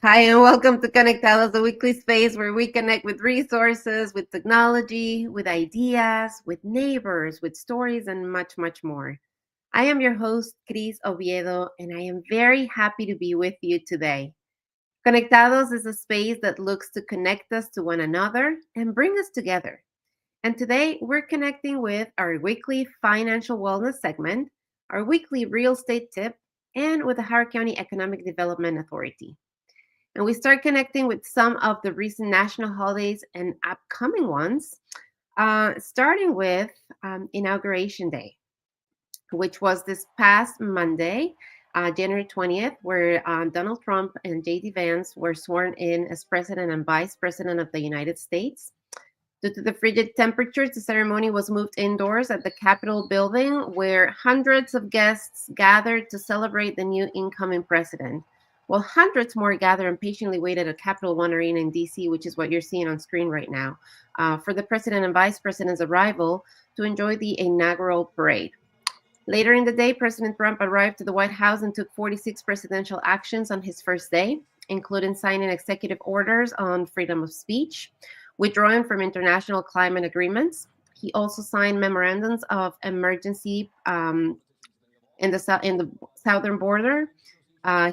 Hi, and welcome to Conectados, the weekly space where we connect with resources, with technology, with ideas, with neighbors, with stories, and much, much more. I am your host, Cris Oviedo, and I am very happy to be with you today. Conectados is a space that looks to connect us to one another and bring us together. And today we're connecting with our weekly financial wellness segment, our weekly real estate tip, and with the Howard County Economic Development Authority. And we start connecting with some of the recent national holidays and upcoming ones, starting with Inauguration Day, which was this past Monday, January 20th, where Donald Trump and J.D. Vance were sworn in as President and Vice President of the United States. Due to the frigid temperatures, the ceremony was moved indoors at the Capitol building, where hundreds of guests gathered to celebrate the new incoming president. While hundreds more gathered and patiently waited at Capital One Arena in D.C., which is what you're seeing on screen right now, for the president and vice president's arrival to enjoy the inaugural parade. Later in the day, President Trump arrived to the White House and took 46 presidential actions on his first day, including signing executive orders on freedom of speech, withdrawing from international climate agreements. He also signed memorandums of emergency in the southern border.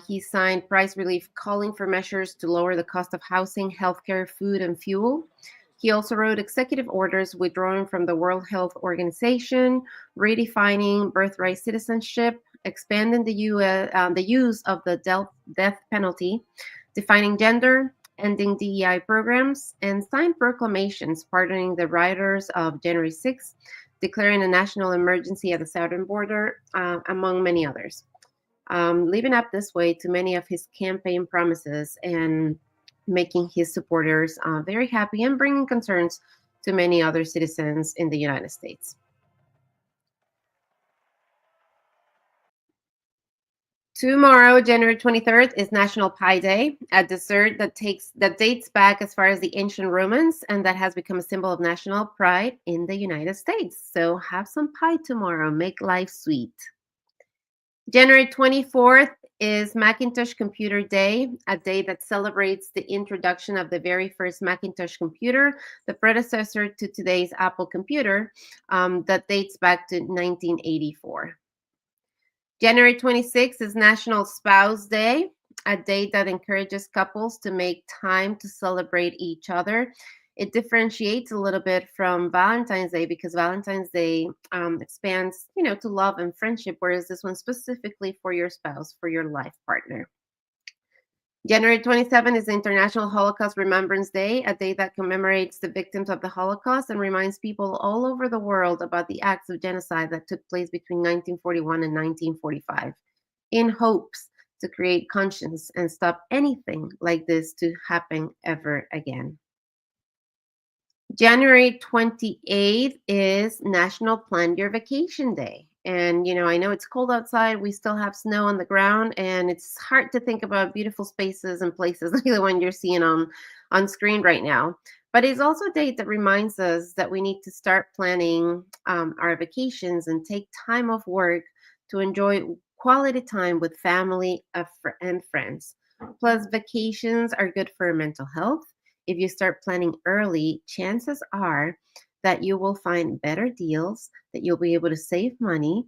He signed price relief calling for measures to lower the cost of housing, healthcare, food, and fuel. He also wrote executive orders withdrawing from the World Health Organization, redefining birthright citizenship, expanding the use of the death penalty, defining gender, ending DEI programs, and signed proclamations pardoning the rioters of January 6th, declaring a national emergency at the southern border, among many others. Living up this way to many of his campaign promises and making his supporters very happy and bringing concerns to many other citizens in the United States. Tomorrow, January 23rd, is National Pie Day, a dessert that dates back as far as the ancient Romans and that has become a symbol of national pride in the United States. So have some pie tomorrow, make life sweet. January 24th is Macintosh Computer Day, a day that celebrates the introduction of the very first Macintosh computer, the predecessor to today's Apple computer, that dates back to 1984. January 26th is National Spouse Day, a day that encourages couples to make time to celebrate each other. It differentiates a little bit from Valentine's Day because Valentine's Day expands, to love and friendship, whereas this one specifically for your spouse, for your life partner. January 27th is International Holocaust Remembrance Day, a day that commemorates the victims of the Holocaust and reminds people all over the world about the acts of genocide that took place between 1941 and 1945, in hopes to create conscience and stop anything like this to happen ever again. January 28th is National Plan Your Vacation Day. And, I know it's cold outside. We still have snow on the ground, and it's hard to think about beautiful spaces and places like the one you're seeing on screen right now. But it's also a date that reminds us that we need to start planning our vacations and take time off work to enjoy quality time with family and friends. Plus, vacations are good for mental health. If you start planning early, chances are that you will find better deals, that you'll be able to save money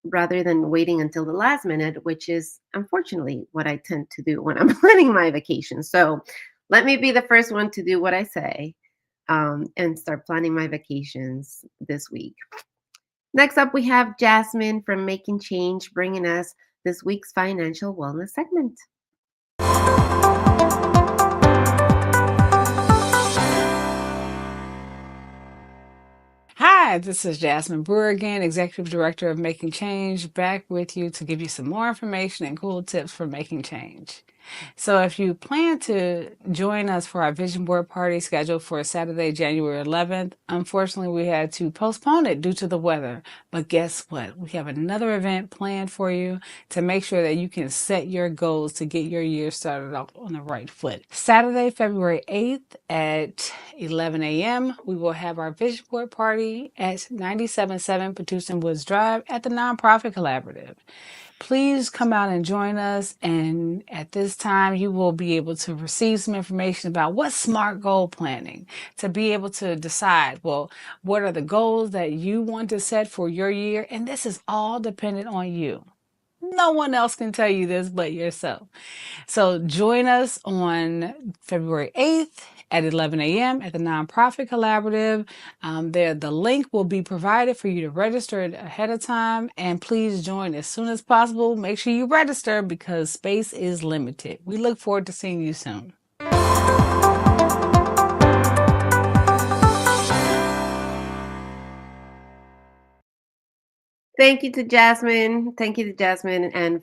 rather than waiting until the last minute, which is unfortunately what I tend to do when I'm planning my vacation. So let me be the first one to do what I say and start planning my vacations this week. Next up, we have Jasmine from Making Change bringing us this week's financial wellness segment. Hi, this is Jasmine Brewer again, Executive Director of Making Change, back with you to give you some more information and cool tips for making change. So, if you plan to join us for our vision board party scheduled for Saturday, January 11th, unfortunately, we had to postpone it due to the weather. But guess what? We have another event planned for you to make sure that you can set your goals to get your year started off on the right foot. Saturday, February 8th at 11 a.m., we will have our vision board party at 977 Petusian Woods Drive at the Nonprofit Collaborative. Please come out and join us. And at this time, you will be able to receive some information about what's SMART goal planning, to be able to decide, well, what are the goals that you want to set for your year? And this is all dependent on you. No one else can tell you this but yourself. So join us on February 8th at 11 a.m. at the Nonprofit Collaborative. The link will be provided for you to register ahead of time. And please join as soon as possible. Make sure you register because space is limited. We look forward to seeing you soon. Thank you to Jasmine. Thank you to Jasmine and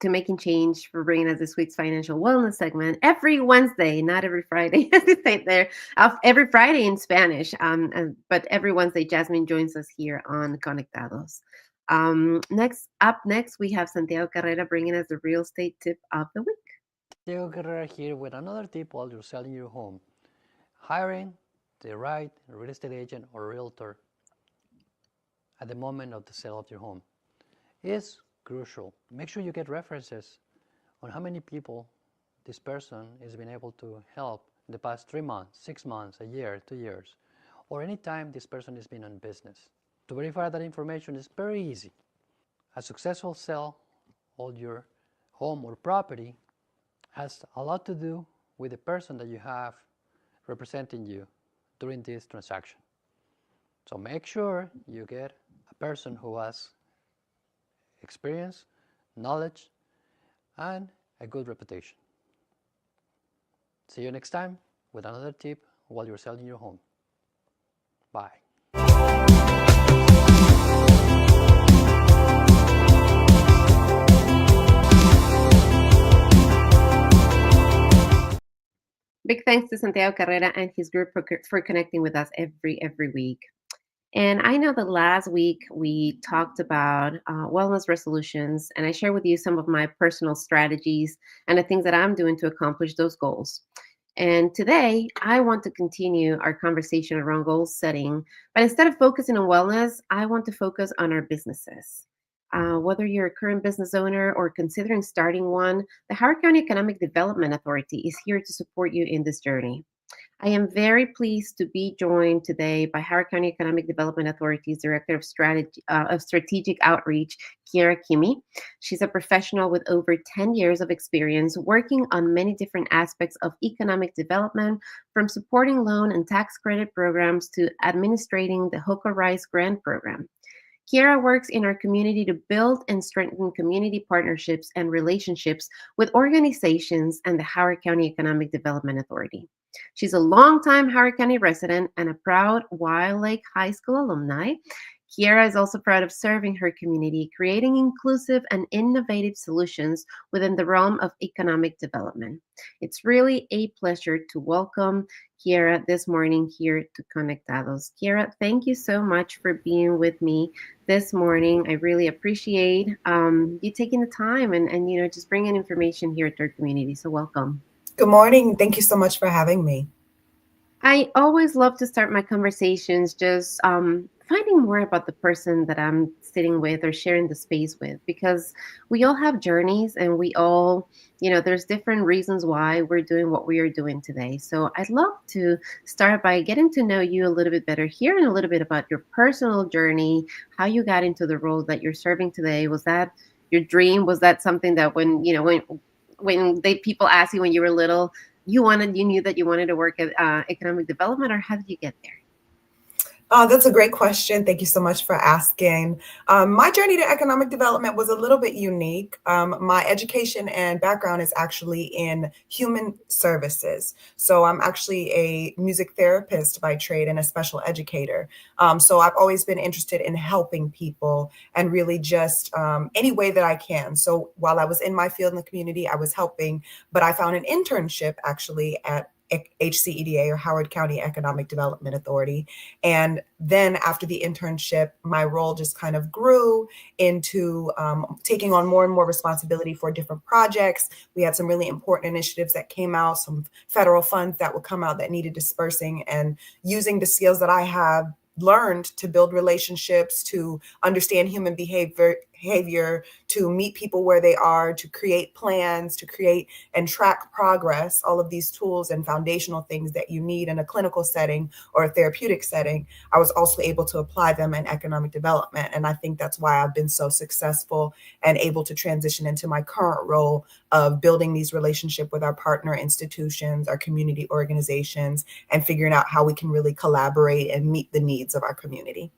to Making Change for bringing us this week's financial wellness segment every Wednesday, not every Friday, as they say there. Every Friday in Spanish, but every Wednesday, Jasmine joins us here on Conectados. Next, we have Santiago Carrera bringing us the real estate tip of the week. Diego Carrera here with another tip while you're selling your home. Hiring the right real estate agent or realtor at the moment of the sale of your home is crucial. Make sure you get references on how many people this person has been able to help in the past 3 months, 6 months, a year, 2 years, or any time this person has been on business. To verify that information is very easy. A successful sale of your home or property has a lot to do with the person that you have representing you during this transaction. So make sure you get a person who has experience, knowledge, and a good reputation. See you next time with another tip while you're selling your home. Bye. Big thanks to Santiago Carrera and his group for connecting with us every week. And I know that last week we talked about wellness resolutions, and I shared with you some of my personal strategies and the things that I'm doing to accomplish those goals. And today, I want to continue our conversation around goal setting, but instead of focusing on wellness, I want to focus on our businesses. Whether you're a current business owner or considering starting one, the Howard County Economic Development Authority is here to support you in this journey. I am very pleased to be joined today by Howard County Economic Development Authority's Director of Strategic Outreach, Kiera Kimi. She's a professional with over 10 years of experience working on many different aspects of economic development, from supporting loan and tax credit programs to administrating the HOCA Rise grant program. Kiera works in our community to build and strengthen community partnerships and relationships with organizations and the Howard County Economic Development Authority. She's a longtime Howard County resident and a proud Wild Lake High School alumni. Kiera is also proud of serving her community, creating inclusive and innovative solutions within the realm of economic development. It's really a pleasure to welcome Kiera this morning here to Conectados. Kiera, thank you so much for being with me this morning. I really appreciate you taking the time and just bringing information here to our community. So welcome. Good morning. Thank you so much for having me. I always love to start my conversations just finding more about the person that I'm sitting with or sharing the space with, because we all have journeys and we all, there's different reasons why we're doing what we are doing today. So I'd love to start by getting to know you a little bit better, hearing a little bit about your personal journey, how you got into the role that you're serving today. Was that your dream? Was that something that when people ask you when you were little, you knew that you wanted to work at economic development, or how did you get there? That's a great question. Thank you so much for asking. My journey to economic development was a little bit unique. My education and background is actually in human services. So I'm actually a music therapist by trade and a special educator. So I've always been interested in helping people and really just any way that I can. So while I was in my field in the community, I was helping, but I found an internship actually at HCEDA, or Howard County Economic Development Authority. And then after the internship, my role just kind of grew into taking on more and more responsibility for different projects. We had some really important initiatives that came out, some federal funds that would come out that needed dispersing, and using the skills that I have learned to build relationships, to understand human behavior, to meet people where they are, to create plans, to create and track progress, all of these tools and foundational things that you need in a clinical setting or a therapeutic setting. I was also able to apply them in economic development. And I think that's why I've been so successful and able to transition into my current role of building these relationships with our partner institutions, our community organizations, and figuring out how we can really collaborate and meet the needs of our community.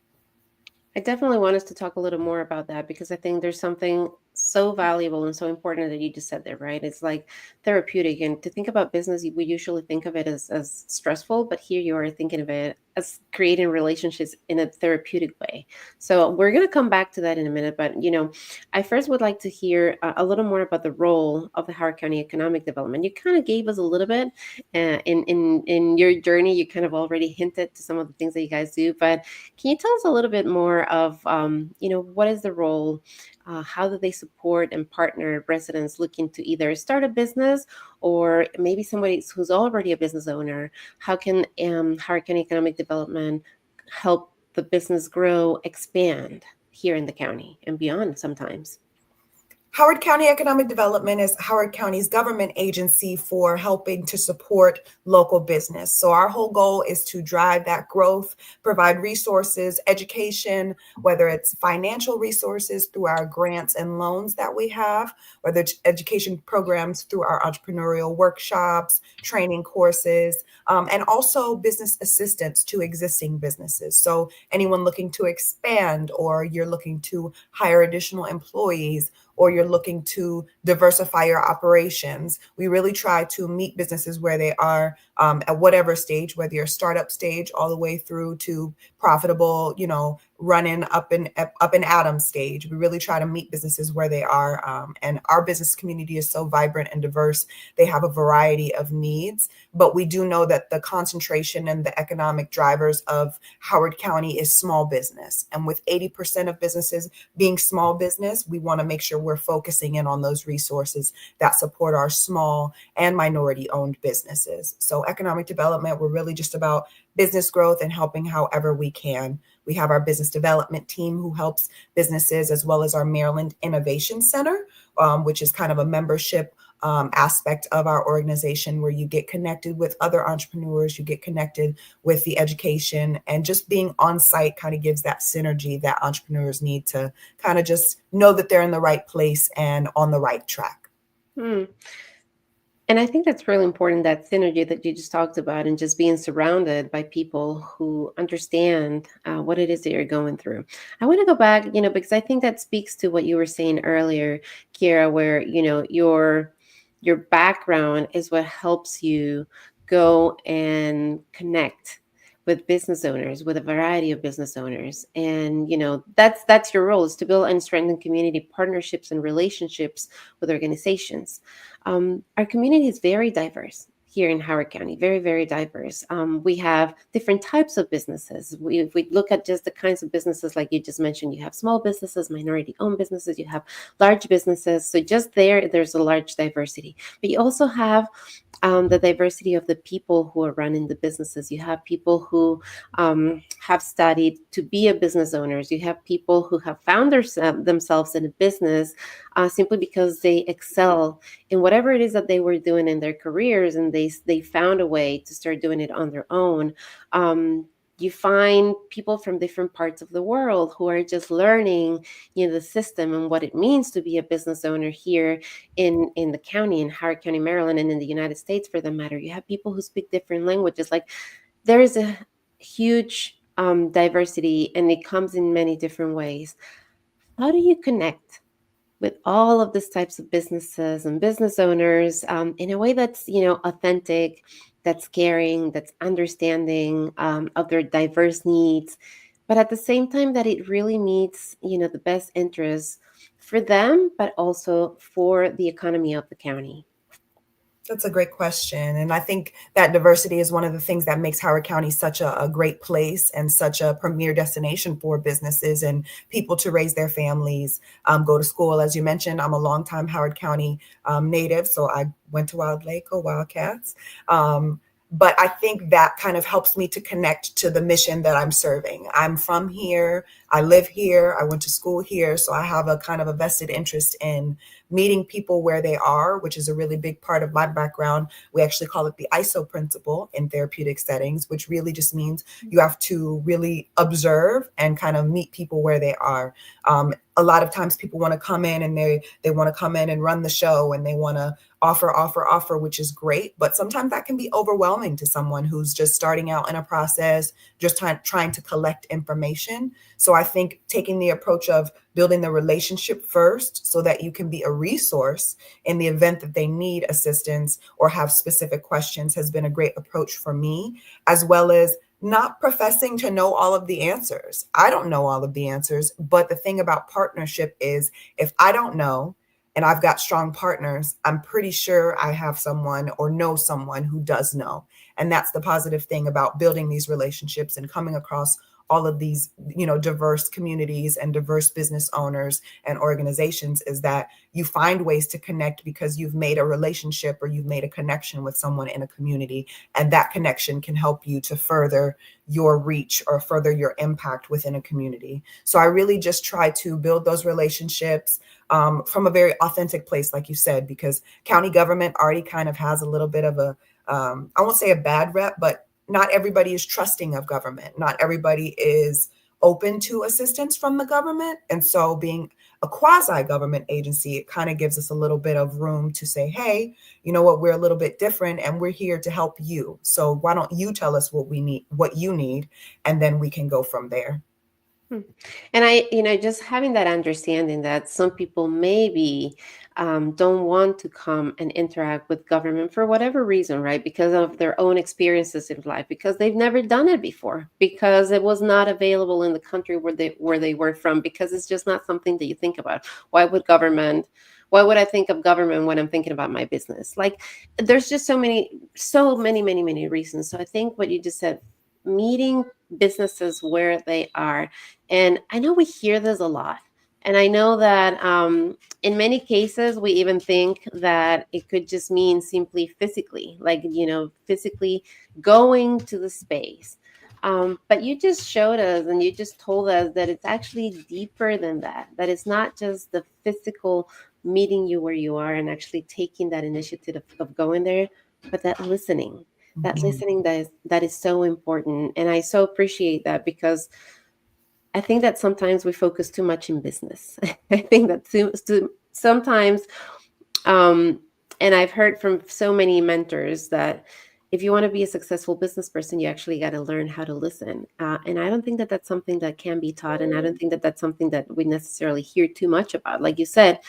I definitely want us to talk a little more about that because I think there's something so valuable and so important that you just said there, right? It's like therapeutic. And to think about business, we usually think of it as stressful, but here you are thinking of it as creating relationships in a therapeutic way. So we're going to come back to that in a minute. But, I first would like to hear a little more about the role of the Howard County Economic Development. You kind of gave us a little bit in your journey. You kind of already hinted to some of the things that you guys do, but can you tell us a little bit more of, what is the role? How do they support and partner residents looking to either start a business or maybe somebody who's already a business owner? How can Howard County Economic Development help the business grow, expand here in the county and beyond sometimes? Howard County Economic Development is Howard County's government agency for helping to support local business. So our whole goal is to drive that growth, provide resources, education, whether it's financial resources through our grants and loans that we have, whether it's education programs through our entrepreneurial workshops, training courses, and also business assistance to existing businesses. So anyone looking to expand, or you're looking to hire additional employees, or you're looking to diversify your operations, we really try to meet businesses where they are at whatever stage, whether you're startup stage all the way through to profitable, running up in Adam stage. We really try to meet businesses where they are. And our business community is so vibrant and diverse. They have a variety of needs, but we do know that the concentration and the economic drivers of Howard County is small business. And with 80% of businesses being small business, we want to make sure we're focusing in on those resources that support our small and minority owned businesses. So economic development, we're really just about business growth and helping however we can. We have our business development team who helps businesses, as well as our Maryland Innovation Center, which is kind of a membership aspect of our organization, where you get connected with other entrepreneurs, you get connected with the education, and just being on site kind of gives that synergy that entrepreneurs need to kind of just know that they're in the right place and on the right track. Hmm. And I think that's really important, that synergy that you just talked about, and just being surrounded by people who understand what it is that you're going through. I want to go back, because I think that speaks to what you were saying earlier, Kira, where, your background is what helps you go and connect with business owners, with a variety of business owners. And, that's your role, is to build and strengthen community partnerships and relationships with organizations. Our community is very diverse here in Howard County, very, very diverse. We have different types of businesses. If we look at just the kinds of businesses, like you just mentioned, you have small businesses, minority owned businesses, you have large businesses. So just there's a large diversity. But you also have the diversity of the people who are running the businesses. You have people who have studied to be a business owners. You have people who have found themselves in a business simply because they excel in whatever it is that they were doing in their careers, and they found a way to start doing it on their own. You find people from different parts of the world who are just learning, the system and what it means to be a business owner here in the county, in Howard County, Maryland, and in the United States for that matter. You have people who speak different languages. Like, there is a huge diversity, and it comes in many different ways. How do you connect with all of these types of businesses and business owners in a way that's, authentic, that's caring, that's understanding of their diverse needs, but at the same time that it really meets, the best interests for them, but also for the economy of the county? That's a great question. And I think that diversity is one of the things that makes Howard County such a great place and such a premier destination for businesses and people to raise their families, go to school. As you mentioned, I'm a longtime Howard County native, so I went to Wild Lake, or Wildcats. But I think that kind of helps me to connect to the mission that I'm serving. I'm from here. I live here. I went to school here. So I have a kind of a vested interest in meeting people where they are, which is a really big part of my background. We actually call it the ISO principle in therapeutic settings, which really just means you have to really observe and kind of meet people where they are. A lot of times people want to come in and they want to come in and run the show, and they want to offer, which is great. But sometimes that can be overwhelming to someone who's just starting out in a process, just trying to collect information. So I think taking the approach of building the relationship first so that you can be a resource in the event that they need assistance or have specific questions has been a great approach for me, as well as not professing to know all of the answers. I don't know all of the answers, but the thing about partnership is if I don't know and I've got strong partners, I'm pretty sure I have someone or know someone who does know. And that's the positive thing about building these relationships and coming across all of these, diverse communities and diverse business owners and organizations, is that you find ways to connect because you've made a relationship or you've made a connection with someone in a community. And that connection can help you to further your reach or further your impact within a community. So I really just try to build those relationships from a very authentic place, like you said, because county government already kind of has a little bit of a, I won't say a bad rep, but not everybody is trusting of government. Not everybody is open to assistance from the government. And so being a quasi-government agency, it kind of gives us a little bit of room to say, hey, you know what, we're a little bit different and we're here to help you. So why don't you tell us what we need, what you need, and then we can go from there. And just having that understanding that some people maybe don't want to come and interact with government for whatever reason, right? Because of their own experiences in life, because they've never done it before, because it was not available in the country where they were from, because it's just not something that you think about. Why would I think of government when I'm thinking about my business? Like, there's just so many reasons. So I think what you just said, meeting businesses where they are. And I know we hear this a lot. And I know that in many cases, we even think that it could just mean simply physically, like, physically going to the space. But you just showed us and you just told us that it's actually deeper than that, that it's not just the physical meeting you where you are and actually taking that initiative of going there, but that listening that is so important. And I so appreciate that, because I think that sometimes we focus too much in business. I think that sometimes, and I've heard from so many mentors that if you want to be a successful business person, you actually got to learn how to listen. And I don't think that that's something that can be taught. And I don't think that that's something that we necessarily hear too much about. Like you said,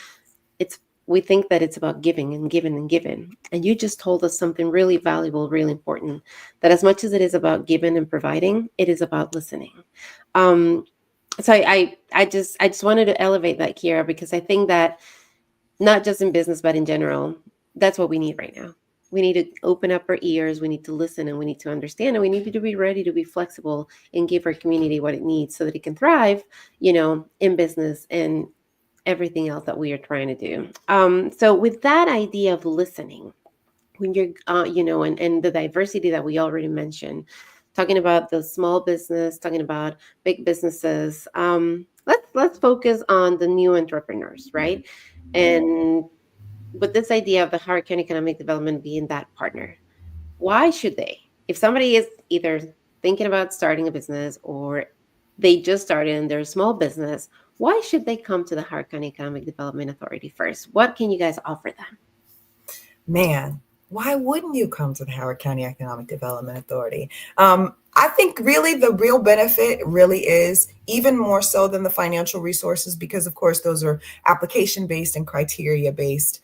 we think that it's about giving and giving and giving. And you just told us something really valuable, really important, that as much as it is about giving and providing, it is about listening. So I just wanted to elevate that, Kiera, because I think that not just in business, but in general, that's what we need right now. We need to open up our ears, we need to listen, and we need to understand, and we need to be ready to be flexible and give our community what it needs so that it can thrive, in business and everything else that we are trying to do. So with that idea of listening, when you're, and the diversity that we already mentioned, talking about the small business, talking about big businesses, let's focus on the new entrepreneurs, right? And with this idea of the Howard County Economic Development being that partner, why should they? If somebody is either thinking about starting a business or they just started in their small business, why should they come to the Howard County Economic Development Authority first? What can you guys offer them? Man, why wouldn't you come to the Howard County Economic Development Authority? I think really the real benefit really is even more so than the financial resources, because of course those are application based and criteria based.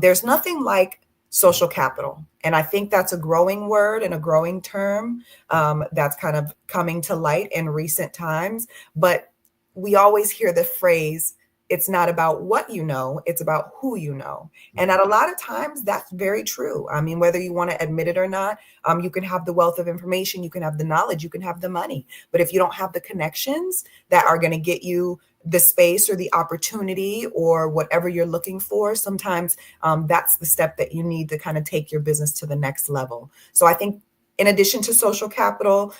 There's nothing like social capital. And I think that's a growing word and a growing term that's kind of coming to light in recent times. But we always hear the phrase, it's not about what you know, it's about who you know. And at a lot of times that's very true. I mean, whether you want to admit it or not, you can have the wealth of information, you can have the knowledge, you can have the money. But if you don't have the connections that are going to get you the space or the opportunity or whatever you're looking for, sometimes that's the step that you need to kind of take your business to the next level. So I think in addition to social capital,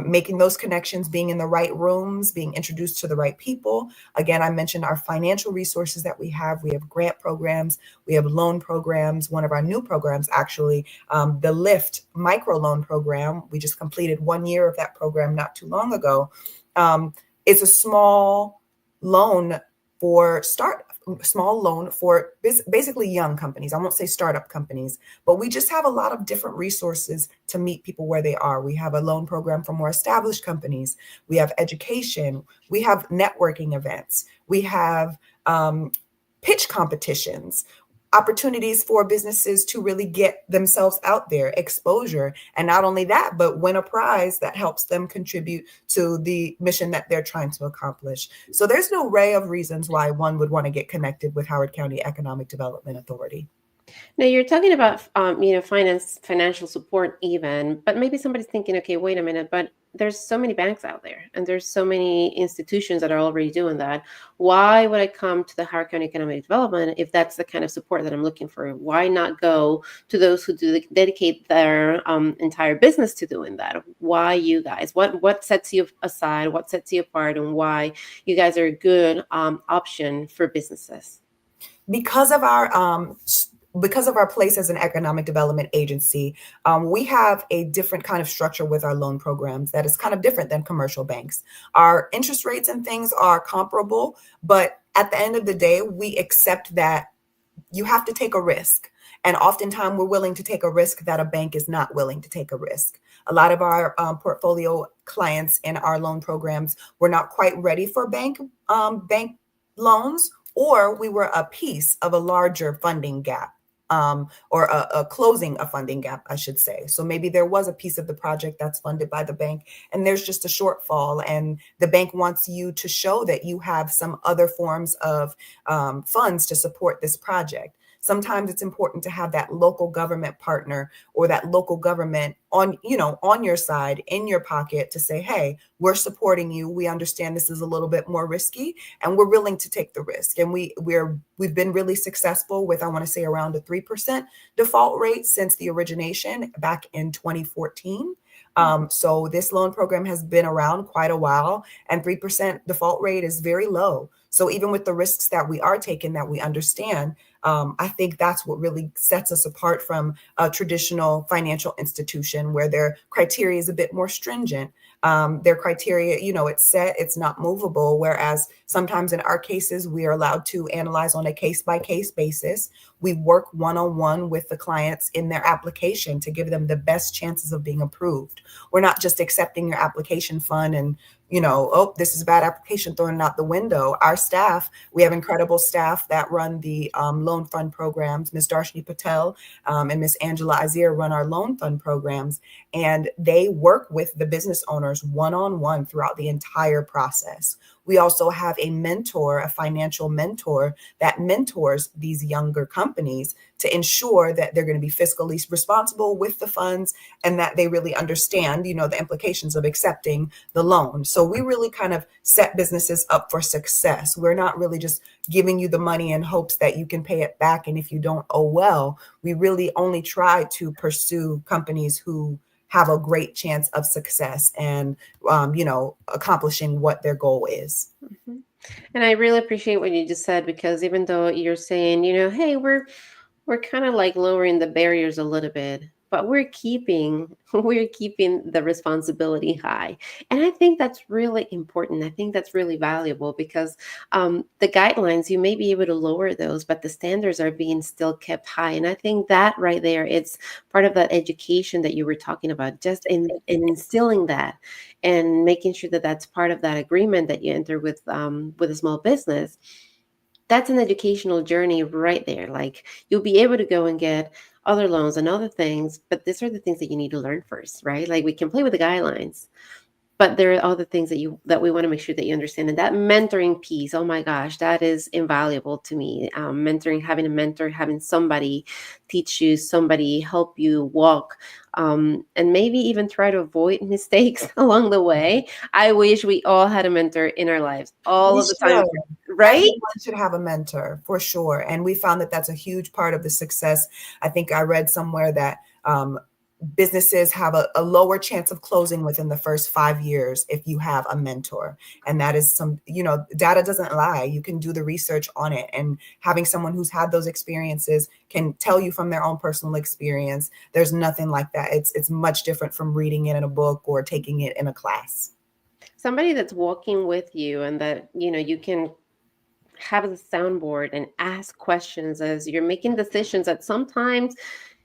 making those connections, being in the right rooms, being introduced to the right people. Again, I mentioned our financial resources that we have. We have grant programs, we have loan programs. One of our new programs, actually, the Lift microloan program, we just completed 1 year of that program not too long ago. It's a small loan for basically young companies. I won't say startup companies, but we just have a lot of different resources to meet people where they are. We have a loan program for more established companies. We have education. We have networking events. We have pitch competitions, opportunities for businesses to really get themselves out there, exposure. And not only that, but win a prize that helps them contribute to the mission that they're trying to accomplish. So there's an array of reasons why one would want to get connected with Howard County Economic Development Authority. Now you're talking about financial support even, but maybe somebody's thinking, okay, wait a minute, but there's so many banks out there and there's so many institutions that are already doing that. Why would I come to the Howard County Economic Development if that's the kind of support that I'm looking for? Why not go to those who dedicate their entire business to doing that? Why you guys? What sets you aside? What sets you apart? And why you guys are a good option for businesses? Because of our place as an economic development agency, we have a different kind of structure with our loan programs that is kind of different than commercial banks. Our interest rates and things are comparable, but at the end of the day, we accept that you have to take a risk. And oftentimes we're willing to take a risk that a bank is not willing to take a risk. A lot of our portfolio clients in our loan programs were not quite ready for bank loans, or we were a piece of a larger funding gap. Or a closing a funding gap, I should say. So maybe there was a piece of the project that's funded by the bank and there's just a shortfall, and the bank wants you to show that you have some other forms of funds to support this project. Sometimes it's important to have that local government partner or that local government on your side, in your pocket, to say, hey, we're supporting you. We understand this is a little bit more risky and we're willing to take the risk. And we've been really successful with, I want to say, around a 3% default rate since the origination back in 2014. So this loan program has been around quite a while, and 3% default rate is very low. So even with the risks that we are taking, that we understand, I think that's what really sets us apart from a traditional financial institution where their criteria is a bit more stringent. Their criteria, it's set, it's not movable. Whereas sometimes in our cases, we are allowed to analyze on a case-by-case basis. We work one-on-one with the clients in their application to give them the best chances of being approved. We're not just accepting your application fund and, oh, this is a bad application, throwing it out the window. Our staff, we have incredible staff that run the loan fund programs. Ms. Darshini Patel and Ms. Angela Azier run our loan fund programs, and they work with the business owners one-on-one throughout the entire process. We also have a mentor, a financial mentor that mentors these younger companies to ensure that they're going to be fiscally responsible with the funds and that they really understand, the implications of accepting the loan. So we really kind of set businesses up for success. We're not really just giving you the money in hopes that you can pay it back. And if you don't, oh well. We really only try to pursue companies who have a great chance of success and, accomplishing what their goal is. Mm-hmm. And I really appreciate what you just said, because even though you're saying, hey, we're kind of like lowering the barriers a little bit, but we're keeping we're keeping the responsibility high. And I think that's really important. I think that's really valuable because the guidelines, you may be able to lower those, but the standards are being still kept high. And I think that right there, it's part of that education that you were talking about, just in instilling that and making sure that that's part of that agreement that you enter with a small business. That's an educational journey right there. Like, you'll be able to go and get other loans and other things, but these are the things that you need to learn first, right? Like, we can play with the guidelines, but there are other things that we want to make sure that you understand. And that mentoring piece, oh my gosh, that is invaluable to me. Mentoring, having a mentor, having somebody teach you, somebody help you walk, and maybe even try to avoid mistakes along the way. I wish we all had a mentor in our lives all We of the time, should. right? Everyone should have a mentor for sure. And we found that that's a huge part of the success. I think I read somewhere that businesses have a lower chance of closing within the first 5 years if you have a mentor. And that is data doesn't lie. You can do the research on it. And having someone who's had those experiences can tell you from their own personal experience. There's nothing like that. It's much different from reading it in a book or taking it in a class. Somebody that's walking with you, and that you can have a soundboard and ask questions as you're making decisions. That sometimes,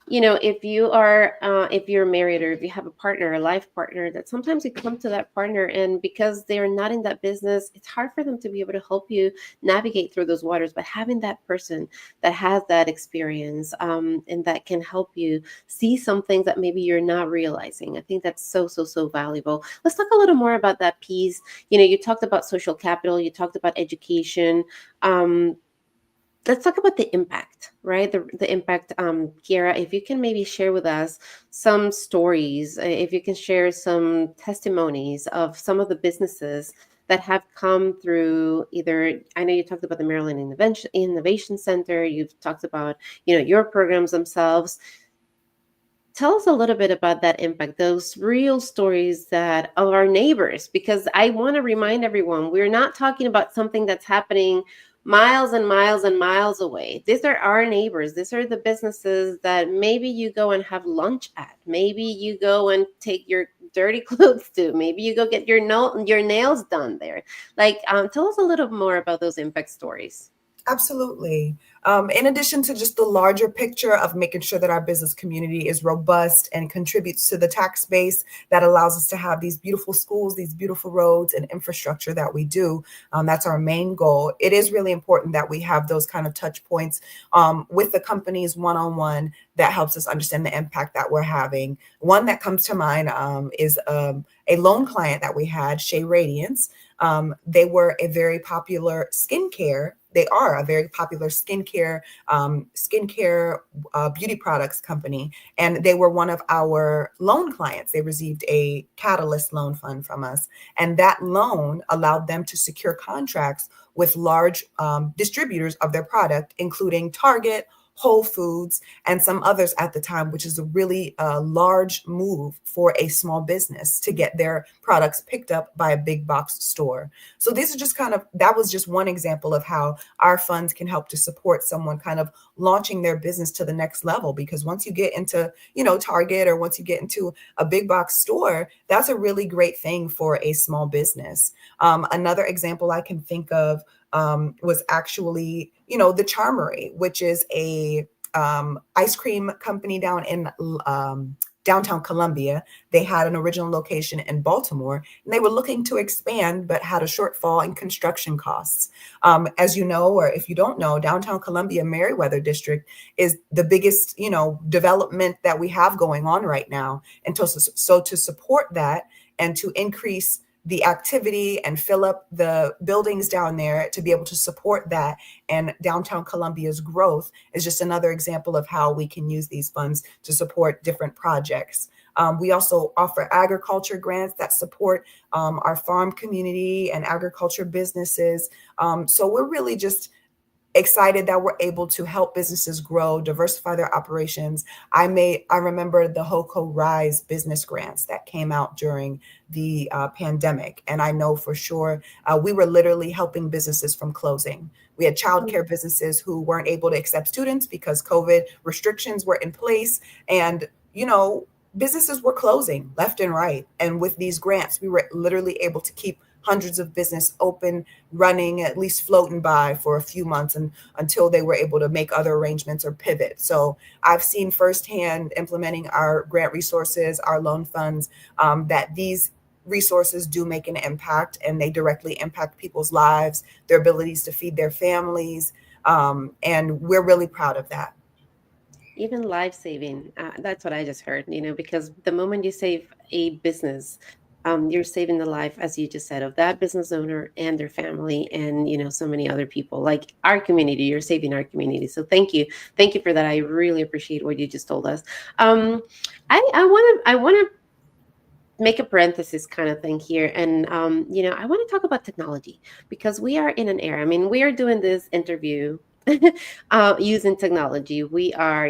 if you're married, or if you have a partner, a life partner, that sometimes you come to that partner, and because they're not in that business, it's hard for them to be able to help you navigate through those waters. But having that person that has that experience, and that can help you see some things that maybe you're not realizing, I think that's so, so, so valuable. Let's talk a little more about that piece. You talked about social capital, you talked about education. um, let's talk about the impact, right? The impact. Kiera, if you can maybe share with us some stories, if you can share some testimonies of some of the businesses that have come through. Either, I know you talked about the Maryland Innovation Center, you've talked about your programs themselves. Tell us a little bit about that impact, those real stories that of our neighbors, because I want to remind everyone, we're not talking about something that's happening miles and miles and miles away. These are our neighbors. These are the businesses that maybe you go and have lunch at. Maybe you go and take your dirty clothes to. Maybe you go get your nails done there. Like, tell us a little more about those impact stories. Absolutely. In addition to just the larger picture of making sure that our business community is robust and contributes to the tax base that allows us to have these beautiful schools, these beautiful roads and infrastructure that we do, that's our main goal. It is really important that we have those kind of touch points with the companies one-on-one that helps us understand the impact that we're having. One that comes to mind is a loan client that we had, Shea Radiance. They were a very popular skincare. They are a very popular skincare beauty products company, and they were one of our loan clients. They received a Catalyst loan fund from us, and that loan allowed them to secure contracts with large distributors of their product, including Target, Whole Foods, and some others at the time, which is a really large move for a small business to get their products picked up by a big box store. So these are just that was just one example of how our funds can help to support someone kind of launching their business to the next level. Because once you get into, Target, or once you get into a big box store, that's a really great thing for a small business. Another example I can think of was actually, the Charmery, which is a ice cream company down in downtown Columbia. They had an original location in Baltimore, and they were looking to expand, but had a shortfall in construction costs. As you know, or if you don't know, downtown Columbia Meriwether District is the biggest, development that we have going on right now. And so to support that and to increase the activity and fill up the buildings down there, to be able to support that and downtown Columbia's growth, is just another example of how we can use these funds to support different projects. We also offer agriculture grants that support our farm community and agriculture businesses. So we're really just excited that we're able to help businesses grow, diversify their operations. I remember the HOCO Rise business grants that came out during the pandemic. And I know for sure we were literally helping businesses from closing. We had childcare businesses who weren't able to accept students because COVID restrictions were in place. And businesses were closing left and right. And with these grants, we were literally able to keep hundreds of business open, running, at least floating by for a few months and until they were able to make other arrangements or pivot. So I've seen firsthand implementing our grant resources, our loan funds, that these resources do make an impact, and they directly impact people's lives, their abilities to feed their families. And we're really proud of that. Even life saving. That's what I just heard, because the moment you save a business, you're saving the life, as you just said, of that business owner and their family, and so many other people, like our community. You're saving our community. So thank you for that. I really appreciate what you just told us. I want to make a parenthesis kind of thing here, and I want to talk about technology, because we are in an era. I mean, we are doing this interview using technology.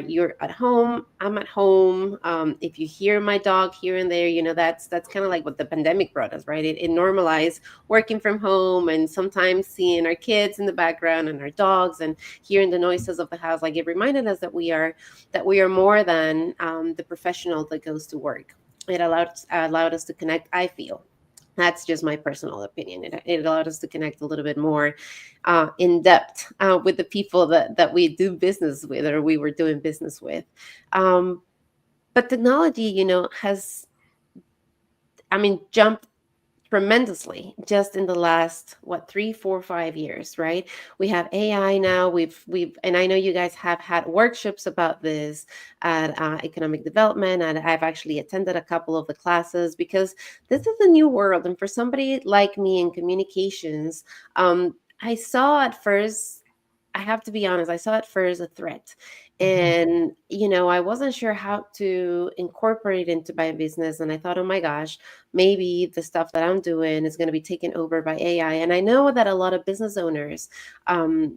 You're at home, I'm at home. If you hear my dog here and there, that's kind of like what the pandemic brought us, right? It normalized working from home, and sometimes seeing our kids in the background and our dogs, and hearing the noises of the house. Like, it reminded us that we are more than the professional that goes to work. It allowed us to connect, I feel. That's just my personal opinion. It allowed us to connect a little bit more in depth with the people that we do business with, or we were doing business with. But technology, has, I mean, jumped tremendously just in the last 3, 4, 5 years, right? We have AI now. And I know you guys have had workshops about this at economic development, and I've actually attended a couple of the classes, because this is a new world. And for somebody like me in communications, I saw at first, I have to be honest, I saw at first a threat. And, I wasn't sure how to incorporate it into my business. And I thought, oh my gosh, maybe the stuff that I'm doing is going to be taken over by AI. And I know that a lot of business owners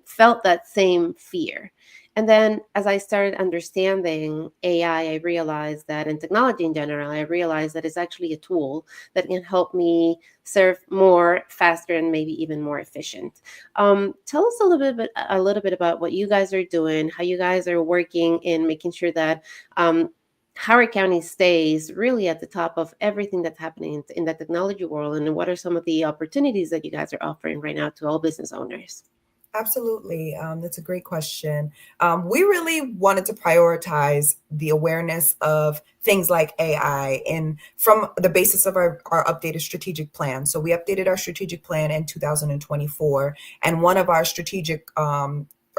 felt that same fear. And then as I started understanding AI, I realized that, in technology in general, I realized that it's actually a tool that can help me serve more, faster, and maybe even more efficient. Tell us a little bit about what you guys are doing, how you guys are working in making sure that Howard County stays really at the top of everything that's happening in the technology world, and what are some of the opportunities that you guys are offering right now to all business owners? Absolutely. That's a great question. We really wanted to prioritize the awareness of things like AI and from the basis of our updated strategic plan. So we updated our strategic plan in 2024. And one of our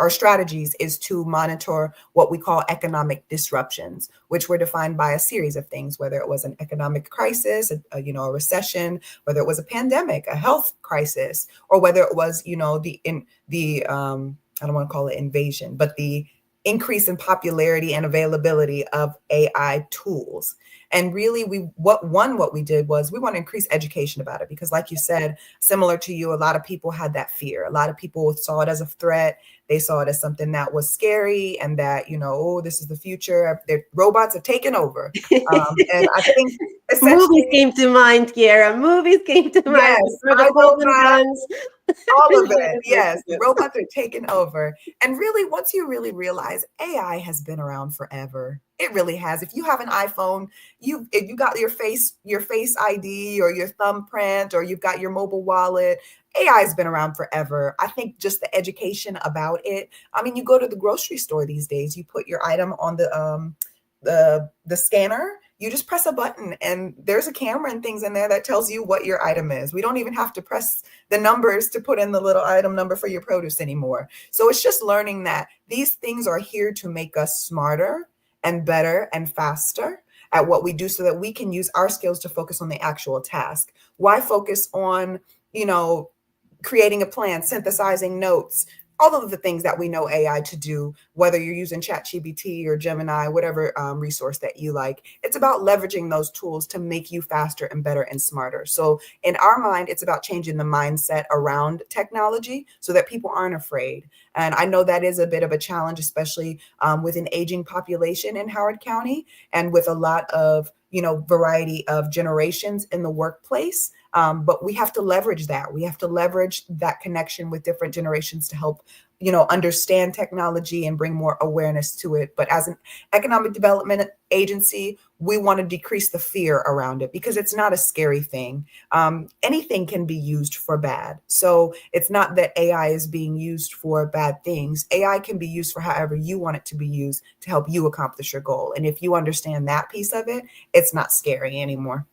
strategies is to monitor what we call economic disruptions, which were defined by a series of things, whether it was an economic crisis, a recession, whether it was a pandemic, a health crisis, or whether it was, I don't want to call it invasion, but the increase in popularity and availability of AI tools. And really, what we did was we want to increase education about it, because like you said, similar to you, a lot of people had that fear. A lot of people saw it as a threat. They saw it as something that was scary, and that, oh, this is the future. Robots have taken over. And I think Movies essentially, came to mind, Kiera. Movies came to mind. yes, For the golden iRobot, guns. all of it. Yes, the robots are taking over. And really, once you really realize AI has been around forever, it really has. If you have an iPhone, if you got your face ID or your thumbprint, or you've got your mobile wallet, AI has been around forever. I think just the education about it. I mean, you go to the grocery store these days, you put your item on the scanner, you just press a button, and there's a camera and things in there that tells you what your item is. We don't even have to press the numbers to put in the little item number for your produce anymore. So it's just learning that these things are here to make us smarter and better and faster at what we do, so that we can use our skills to focus on the actual task. Why focus on, creating a plan, synthesizing notes, all of the things that we know AI to do, whether you're using ChatGPT or Gemini, whatever resource that you like. It's about leveraging those tools to make you faster and better and smarter. So in our mind, it's about changing the mindset around technology so that people aren't afraid. And I know that is a bit of a challenge, especially with an aging population in Howard County, and with a lot of, variety of generations in the workplace. But we have to leverage that. We have to leverage that connection with different generations to help understand technology and bring more awareness to it. But as an economic development agency, we want to decrease the fear around it because it's not a scary thing. Anything can be used for bad. So it's not that AI is being used for bad things. AI can be used for however you want it to be used to help you accomplish your goal. And if you understand that piece of it, it's not scary anymore.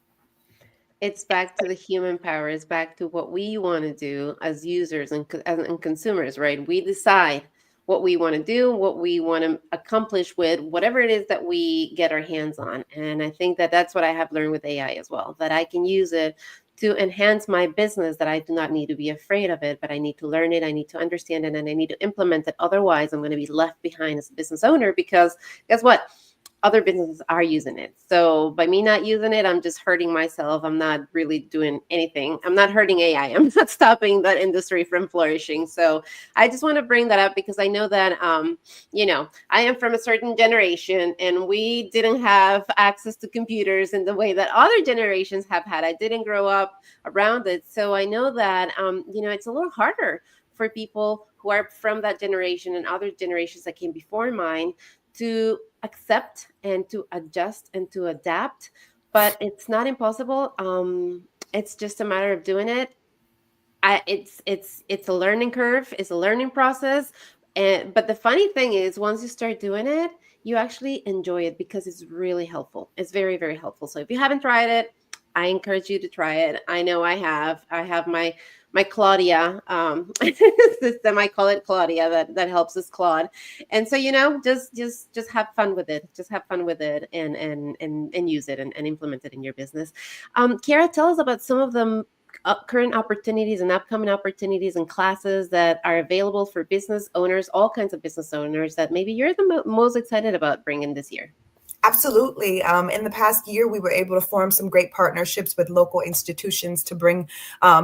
It's back to the human power. It's back to what we want to do as users and consumers, right? We decide what we want to do, what we want to accomplish with whatever it is that we get our hands on. And I think that that's what I have learned with AI as well, that I can use it to enhance my business, that I do not need to be afraid of it, but I need to learn it, I need to understand it, and I need to implement it. Otherwise, I'm going to be left behind as a business owner because guess what? Other businesses are using it. So by me not using it, I'm just hurting myself. I'm not really doing anything. I'm not hurting AI. I'm not stopping that industry from flourishing. So I just want to bring that up because I know that, I am from a certain generation and we didn't have access to computers in the way that other generations have had. I didn't grow up around it. So I know that, it's a little harder for people who are from that generation and other generations that came before mine to accept and to adjust and to adapt, but it's not impossible. It's just a matter of doing it. It's a learning curve. It's a learning process. But the funny thing is, once you start doing it, you actually enjoy it because it's really helpful. It's very, very helpful. So if you haven't tried it, I encourage you to try it. I know I have. I have my Claudia system. I call it Claudia. That helps us Claude. And so just have fun with it. Just have fun with it and use it and implement it in your business. Kiara, tell us about some of the current opportunities and upcoming opportunities and classes that are available for business owners, all kinds of business owners that maybe you're the most excited about bringing this year. Absolutely. In the past year, we were able to form some great partnerships with local institutions to bring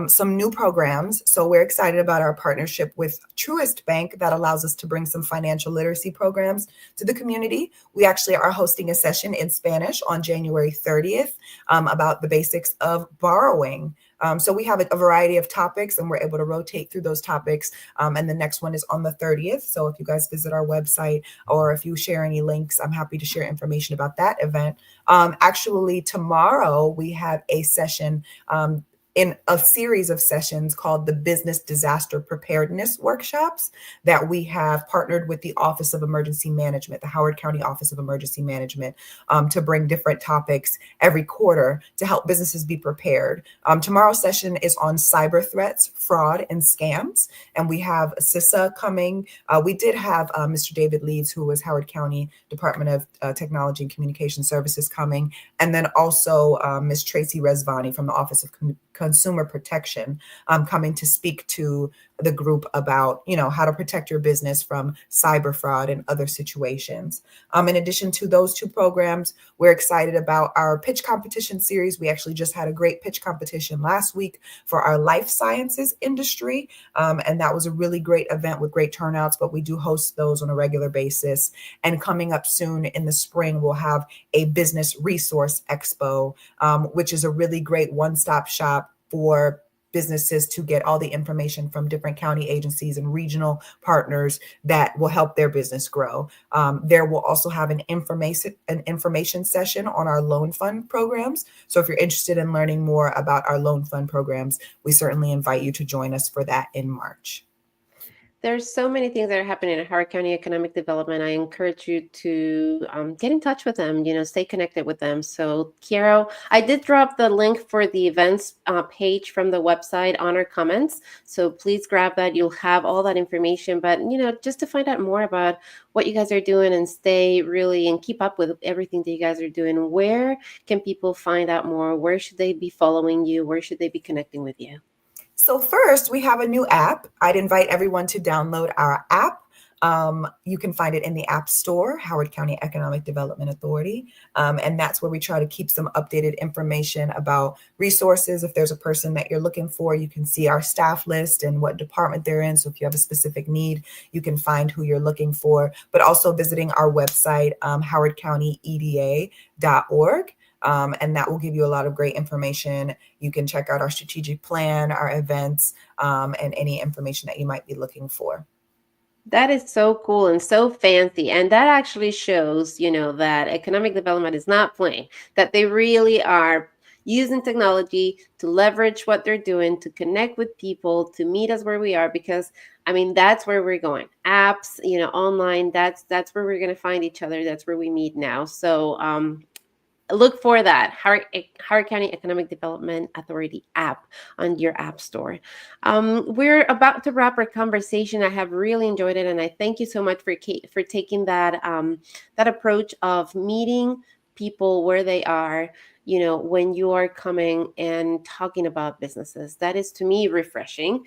some new programs. So we're excited about our partnership with Truist Bank that allows us to bring some financial literacy programs to the community. We actually are hosting a session in Spanish on January 30th about the basics of borrowing. So we have a variety of topics and we're able to rotate through those topics. And the next one is on the 30th. So if you guys visit our website or if you share any links, I'm happy to share information about that event. Actually, tomorrow we have a session in a series of sessions called the Business Disaster Preparedness Workshops that we have partnered with the Office of Emergency Management, the Howard County Office of Emergency Management, to bring different topics every quarter to help businesses be prepared. Tomorrow's session is on cyber threats, fraud, and scams. And we have CISA coming. We did have Mr. David Leeds, who was Howard County Department of Technology and Communication Services coming. And then also Ms. Tracy Resvani from the Office of Consumer Protection coming to speak to the group about, how to protect your business from cyber fraud and other situations. In addition to those two programs, we're excited about our pitch competition series. We actually just had a great pitch competition last week for our life sciences industry. And that was a really great event with great turnouts, but we do host those on a regular basis. And coming up soon in the spring, we'll have a business resource expo, which is a really great one-stop shop for businesses to get all the information from different county agencies and regional partners that will help their business grow. There will also have an information session on our loan fund programs. So if you're interested in learning more about our loan fund programs, we certainly invite you to join us for that in March. There's so many things that are happening at Howard County Economic Development. I encourage you to get in touch with them, stay connected with them. So, Kiara, I did drop the link for the events page from the website on our comments. So please grab that. You'll have all that information. But, just to find out more about what you guys are doing and stay really and keep up with everything that you guys are doing, where can people find out more? Where should they be following you? Where should they be connecting with you? So first, we have a new app. I'd invite everyone to download our app. You can find it in the App Store, Howard County Economic Development Authority. And that's where we try to keep some updated information about resources. If there's a person that you're looking for, you can see our staff list and what department they're in. So if you have a specific need, you can find who you're looking for, but also visiting our website, howardcountyeda.org. And that will give you a lot of great information. You can check out our strategic plan, our events, and any information that you might be looking for. That is so cool and so fancy. And that actually shows, that economic development is not plain, that they really are using technology to leverage what they're doing, to connect with people, to meet us where we are, because I mean that's where we're going. Apps, online, that's where we're gonna find each other. That's where we meet now. So look for that Howard County Economic Development Authority app on your app store. We're about to wrap our conversation. I have really enjoyed it, and I thank you so much for taking that approach of meeting people where they are. When you are coming and talking about businesses, that is to me refreshing,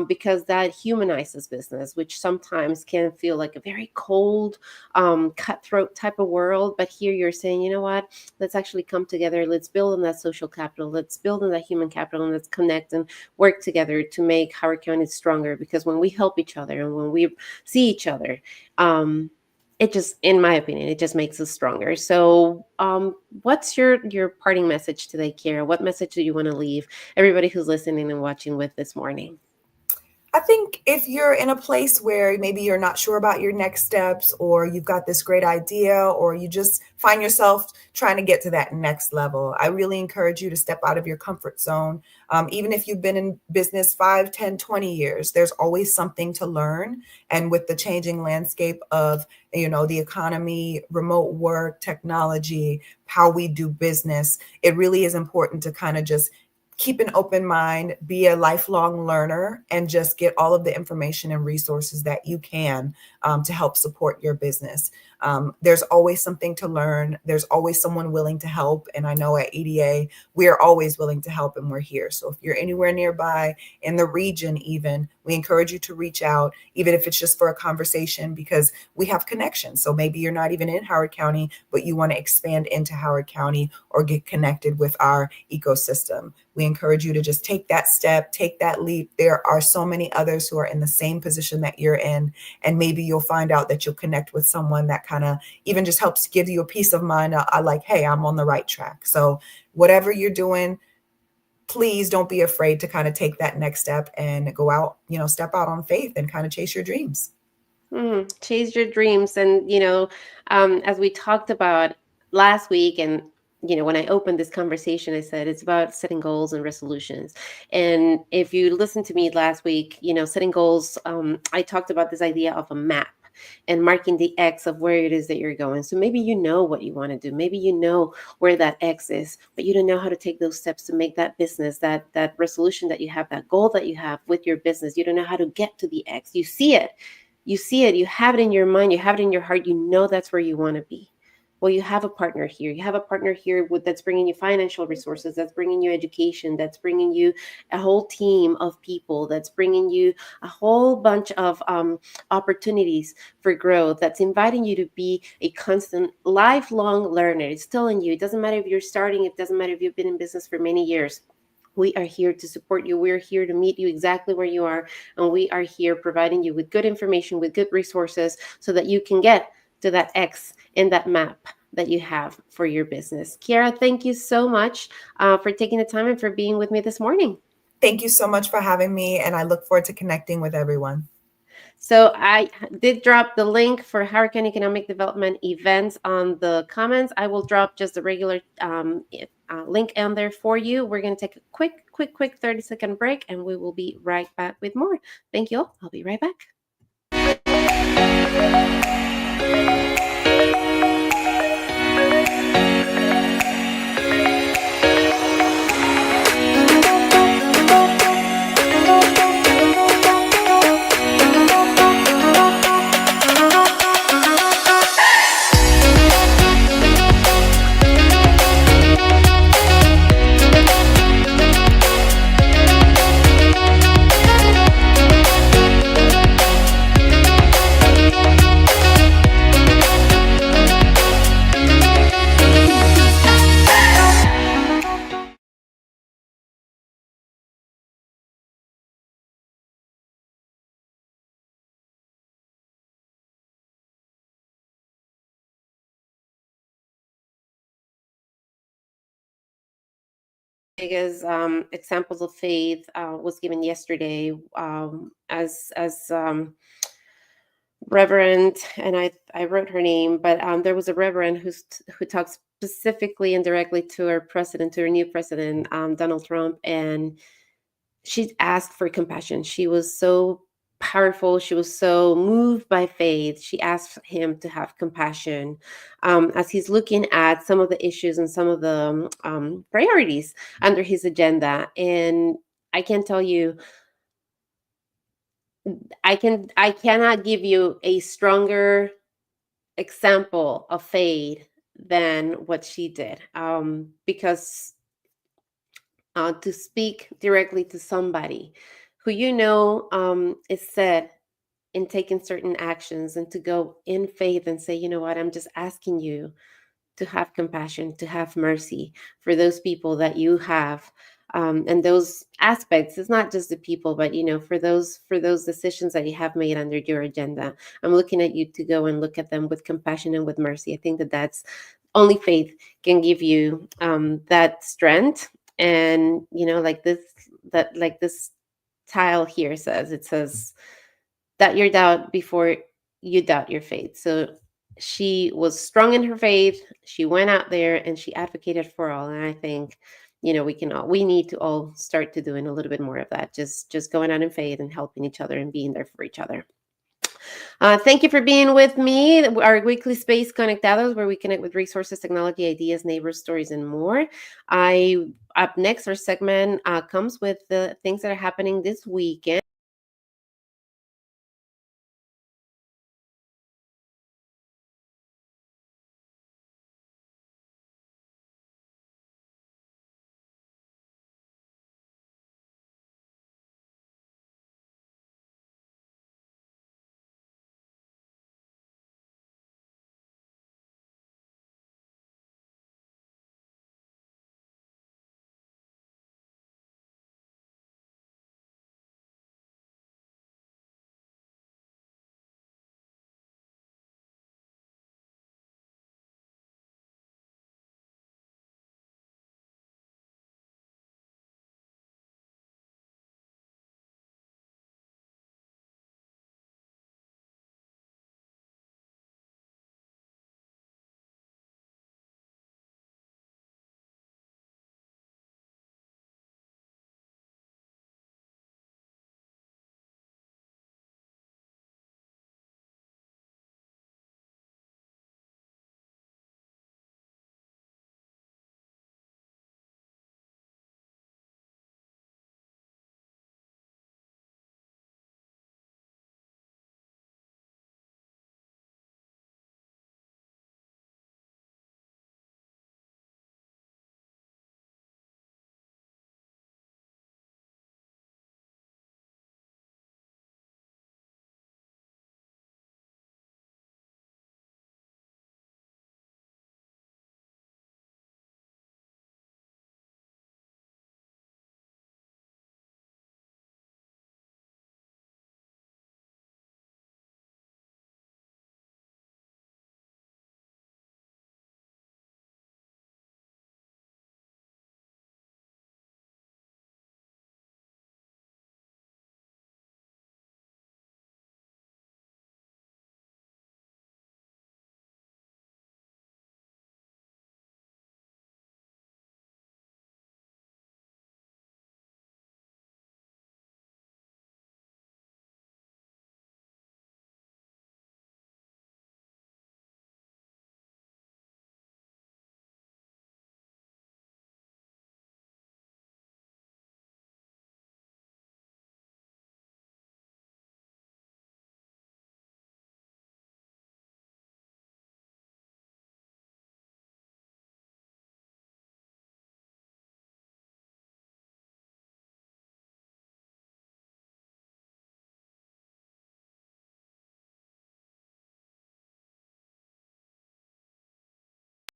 because that humanizes business, which sometimes can feel like a very cold, cutthroat type of world. But here you're saying, you know what? Let's actually come together. Let's build on that social capital. Let's build on that human capital, and let's connect and work together to make Howard County stronger. Because when we help each other and when we see each other, it just, in my opinion, it just makes us stronger. So, what's your parting message today, Kira? What message do you want to leave everybody who's listening and watching with this morning? I think if you're in a place where maybe you're not sure about your next steps, or you've got this great idea, or you just find yourself trying to get to that next level, I really encourage you to step out of your comfort zone. Even if you've been in business 5, 10, 20 years, there's always something to learn. And with the changing landscape of, the economy, remote work, technology, how we do business, it really is important to kind of just keep an open mind, be a lifelong learner, and just get all of the information and resources that you can, to help support your business. There's always something to learn. There's always someone willing to help. And I know at EDA, we are always willing to help, and we're here. So if you're anywhere nearby, in the region even, we encourage you to reach out, even if it's just for a conversation, because we have connections. So maybe you're not even in Howard County, but you want to expand into Howard County or get connected with our ecosystem. We encourage you to just take that step, take that leap. There are so many others who are in the same position that you're in. And maybe you'll find out that you'll connect with someone that kind of even just helps give you a peace of mind. I like, hey, I'm on the right track. So whatever you're doing, please don't be afraid to kind of take that next step and go out, step out on faith and kind of chase your dreams. Chase your dreams. And, as we talked about last week, and, when I opened this conversation, I said it's about setting goals and resolutions. And if you listened to me last week, setting goals, I talked about this idea of a map and marking the X of where it is that you're going. So maybe you know what you want to do. Maybe you know where that X is, but you don't know how to take those steps to make that business, that resolution that you have, that goal that you have with your business. You don't know how to get to the X. You see it, you have it in your mind, you have it in your heart, that's where you want to be. Well, you have a partner here. You have a partner here that's bringing you financial resources, that's bringing you education, that's bringing you a whole team of people, that's bringing you a whole bunch of opportunities for growth, that's inviting you to be a constant lifelong learner. It's telling you, it doesn't matter if you're starting, it doesn't matter if you've been in business for many years. We are here to support you. We're here to meet you exactly where you are. And we are here providing you with good information, with good resources, so that you can get to that X in that map that you have for your business. Kiara, thank you so much for taking the time and for being with me this morning. Thank you so much for having me. And I look forward to connecting with everyone. So I did drop the link for Howard County Economic Development events on the comments. I will drop just the regular link on there for you. We're going to take a quick 30-second break, and we will be right back with more. Thank you all. I'll be right back. Biggest examples of faith was given yesterday, as reverend, and I wrote her name, but there was a reverend who talks specifically and directly to our president, to our new president, Donald Trump, and she asked for compassion. She was so powerful. She was so moved by faith. She asked him to have compassion as he's looking at some of the issues and some of the priorities under his agenda. And I can tell you, I cannot give you a stronger example of faith than what she did, because to speak directly to somebody who is set in taking certain actions, and to go in faith and say, you know what, I'm just asking you to have compassion, to have mercy for those people that you have, and those aspects. It's not just the people, but for those decisions that you have made under your agenda. I'm looking at you to go and look at them with compassion and with mercy. I think that that's only faith can give you that strength. And like this tile here says, it says that your doubt before you doubt your faith. So she was strong in her faith. She went out there and she advocated for all. And I think, we need to all start to doing a little bit more of that. Just going out in faith and helping each other and being there for each other. Thank you for being with me. Our weekly space, Conectados, where we connect with resources, technology, ideas, neighbors, stories, and more. Up next, our segment comes with the things that are happening this weekend.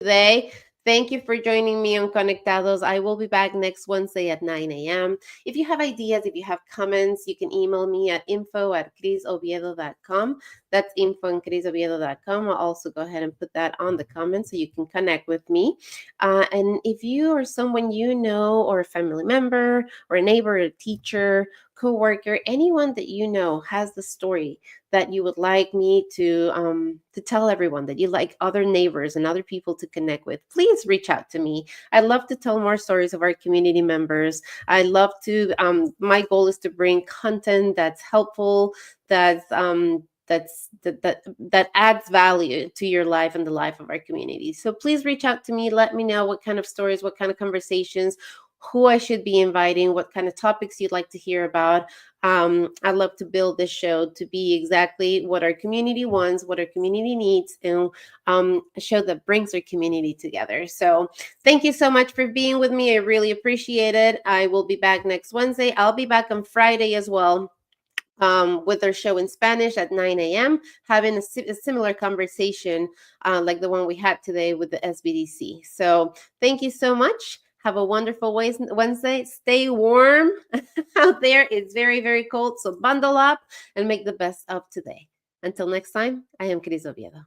Today. Thank you for joining me on Conectados. I will be back next Wednesday at 9 a.m. If you have ideas, if you have comments, you can email me at info@crisoviedo.com. That's info@crisoviedo.com. I'll also go ahead and put that on the comments so you can connect with me. And if you or someone you know, or a family member, or a neighbor, or a teacher coworker, anyone that you know has the story that you would like me to tell everyone, that you like other neighbors and other people to connect with, please reach out to me. I love to tell more stories of our community members. I love to. My goal is to bring content that's helpful, that adds value to your life and the life of our community. So please reach out to me. Let me know what kind of stories, what kind of conversations, who I should be inviting, what kind of topics you'd like to hear about. I'd love to build this show to be exactly what our community wants, what our community needs, and a show that brings our community together. So thank you so much for being with me. I really appreciate it. I will be back next Wednesday. I'll be back on Friday as well, with our show in Spanish at 9 a.m., having a similar conversation like the one we had today with the SBDC. So thank you so much. Have a wonderful Wednesday. Stay warm out there. It's very, very cold. So bundle up and make the best of today. Until next time, I am Cris Oviedo.